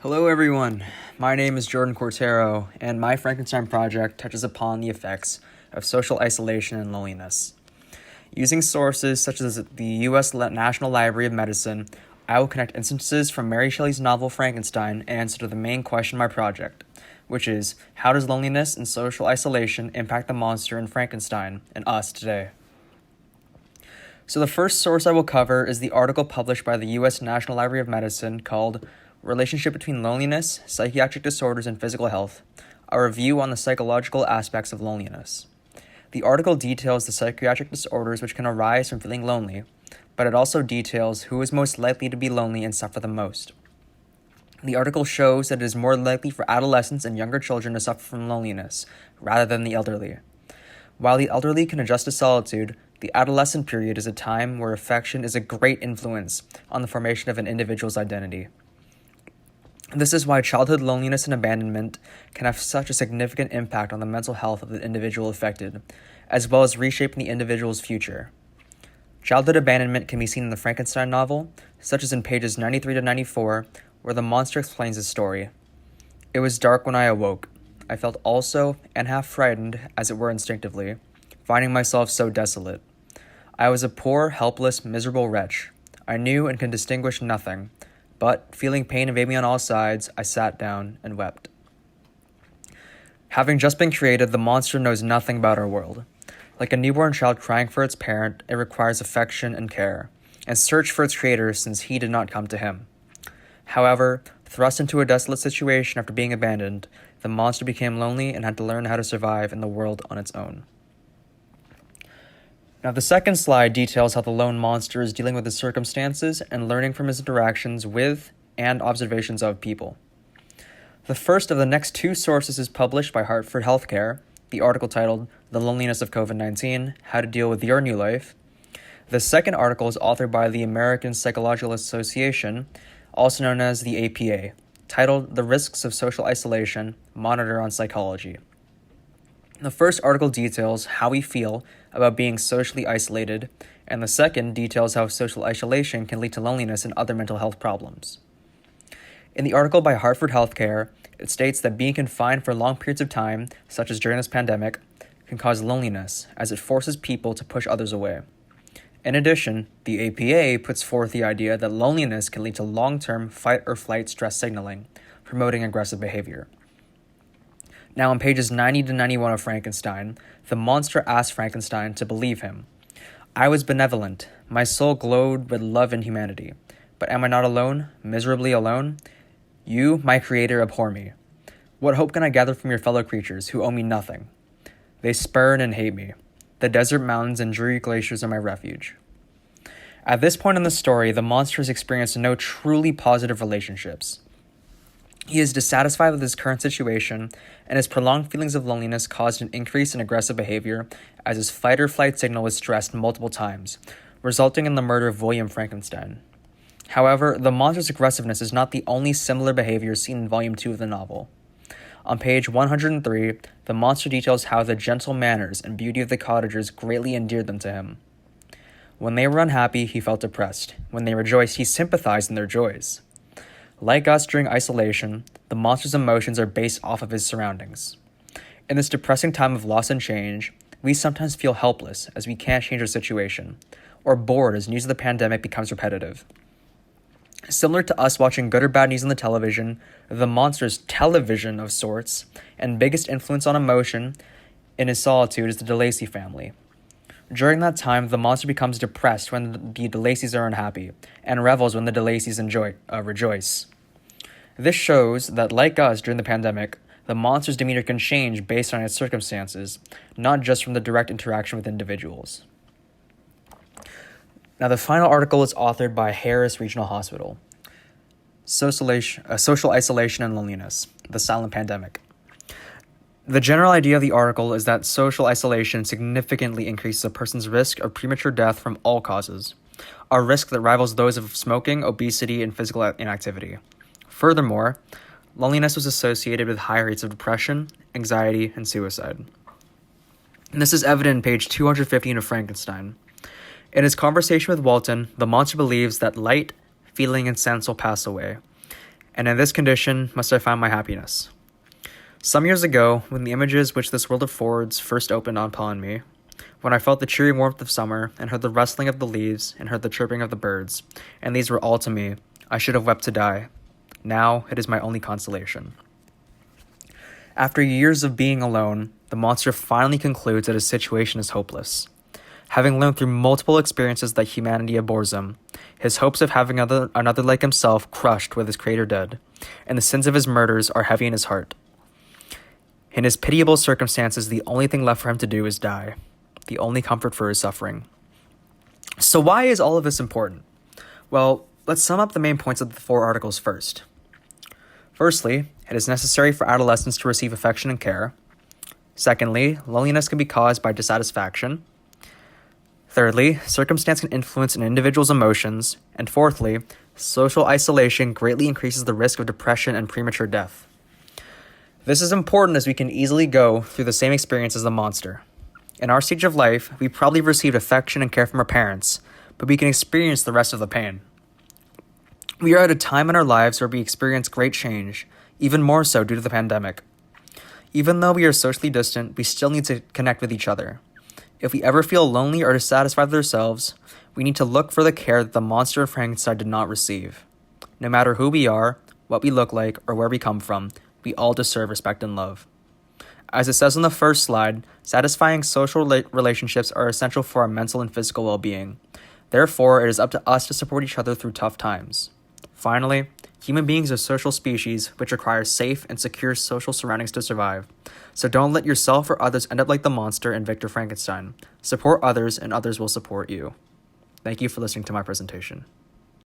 Hello everyone, my name is Jordan Cortero, and my Frankenstein Project touches upon the effects of social isolation and loneliness. Using sources such as the U.S. National Library of Medicine, I will connect instances from Mary Shelley's novel Frankenstein and answer to the main question of my project, which is, how does loneliness and social isolation impact the monster in Frankenstein and us today? So the first source I will cover is the article published by the U.S. National Library of Medicine called Relationship Between Loneliness, Psychiatric Disorders, and Physical Health, a review on the psychological aspects of loneliness. The article details the psychiatric disorders which can arise from feeling lonely, but it also details who is most likely to be lonely and suffer the most. The article shows that it is more likely for adolescents and younger children to suffer from loneliness, rather than the elderly. While the elderly can adjust to solitude, the adolescent period is a time where affection is a great influence on the formation of an individual's identity. This is why childhood loneliness and abandonment can have such a significant impact on the mental health of the individual affected, as well as reshaping the individual's future. Childhood abandonment can be seen in the Frankenstein novel, such as in pages 93 to 94, where the monster explains his story. It was dark when I awoke. I felt also and half frightened, as it were instinctively, finding myself so desolate. I was a poor, helpless, miserable wretch. I knew and could distinguish nothing. But, feeling pain invade me on all sides, I sat down and wept. Having just been created, the monster knows nothing about our world. Like a newborn child crying for its parent, it requires affection and care, and search for its creator since he did not come to him. However, thrust into a desolate situation after being abandoned, the monster became lonely and had to learn how to survive in the world on its own. Now, the second slide details how the lone monster is dealing with his circumstances and learning from his interactions with and observations of people. The first of the next two sources is published by Hartford Healthcare, the article titled The Loneliness of COVID-19, How to Deal with Your New Life. The second article is authored by the American Psychological Association, also known as the APA, titled The Risks of Social Isolation, Monitor on Psychology. The first article details how we feel about being socially isolated, and the second details how social isolation can lead to loneliness and other mental health problems. In the article by Hartford Healthcare, it states that being confined for long periods of time, such as during this pandemic, can cause loneliness, as it forces people to push others away. In addition, the APA puts forth the idea that loneliness can lead to long-term fight-or-flight stress signaling, promoting aggressive behavior. Now, on pages 90 to 91 of Frankenstein, the monster asks Frankenstein to believe him. I was benevolent. My soul glowed with love and humanity. But am I not alone, miserably alone? You, my creator, abhor me. What hope can I gather from your fellow creatures who owe me nothing? They spurn and hate me. The desert mountains and dreary glaciers are my refuge. At this point in the story, the monster has experienced no truly positive relationships. He is dissatisfied with his current situation, and his prolonged feelings of loneliness caused an increase in aggressive behavior as his fight-or-flight signal was stressed multiple times, resulting in the murder of William Frankenstein. However, the monster's aggressiveness is not the only similar behavior seen in Volume 2 of the novel. On page 103, the monster details how the gentle manners and beauty of the cottagers greatly endeared them to him. When they were unhappy, he felt depressed. When they rejoiced, he sympathized in their joys. Like us during isolation, the monster's emotions are based off of his surroundings. In this depressing time of loss and change, we sometimes feel helpless as we can't change our situation, or bored as news of the pandemic becomes repetitive. Similar to us watching good or bad news on the television, the monster's television of sorts, and biggest influence on emotion in his solitude is the DeLacy family. During that time, the monster becomes depressed when the DeLacys are unhappy, and revels when the DeLacys rejoice. This shows that, like us during the pandemic, the monster's demeanor can change based on its circumstances, not just from the direct interaction with individuals. Now, the final article is authored by Harris Regional Hospital. Social Isolation and Loneliness, the Silent Pandemic. The general idea of the article is that social isolation significantly increases a person's risk of premature death from all causes, a risk that rivals those of smoking, obesity, and physical inactivity. Furthermore, loneliness was associated with high rates of depression, anxiety, and suicide. And this is evident in page 215 of Frankenstein. In his conversation with Walton, the monster believes that light, feeling, and sense will pass away, and in this condition must I find my happiness. Some years ago, when the images which this world affords first opened upon me, when I felt the cheery warmth of summer, and heard the rustling of the leaves, and heard the chirping of the birds, and these were all to me, I should have wept to die. Now it is my only consolation. After years of being alone, the monster finally concludes that his situation is hopeless. Having learned through multiple experiences that humanity abhors him, his hopes of having another like himself crushed with his creator dead, and the sins of his murders are heavy in his heart. In his pitiable circumstances, the only thing left for him to do is die, the only comfort for his suffering. So why is all of this important? Well, let's sum up the main points of the 4 articles first. Firstly, it is necessary for adolescents to receive affection and care. Secondly, loneliness can be caused by dissatisfaction. Thirdly, circumstance can influence an individual's emotions. And fourthly, social isolation greatly increases the risk of depression and premature death. This is important as we can easily go through the same experience as the monster. In our stage of life, we probably received affection and care from our parents, but we can experience the rest of the pain. We are at a time in our lives where we experience great change, even more so due to the pandemic. Even though we are socially distant, we still need to connect with each other. If we ever feel lonely or dissatisfied with ourselves, we need to look for the care that the monster of Frankenstein did not receive. No matter who we are, what we look like, or where we come from, we all deserve respect and love. As it says on the first slide, satisfying social relationships are essential for our mental and physical well-being. Therefore, it is up to us to support each other through tough times. Finally, human beings are social species which require safe and secure social surroundings to survive. So don't let yourself or others end up like the monster in Victor Frankenstein. Support others and others will support you. Thank you for listening to my presentation.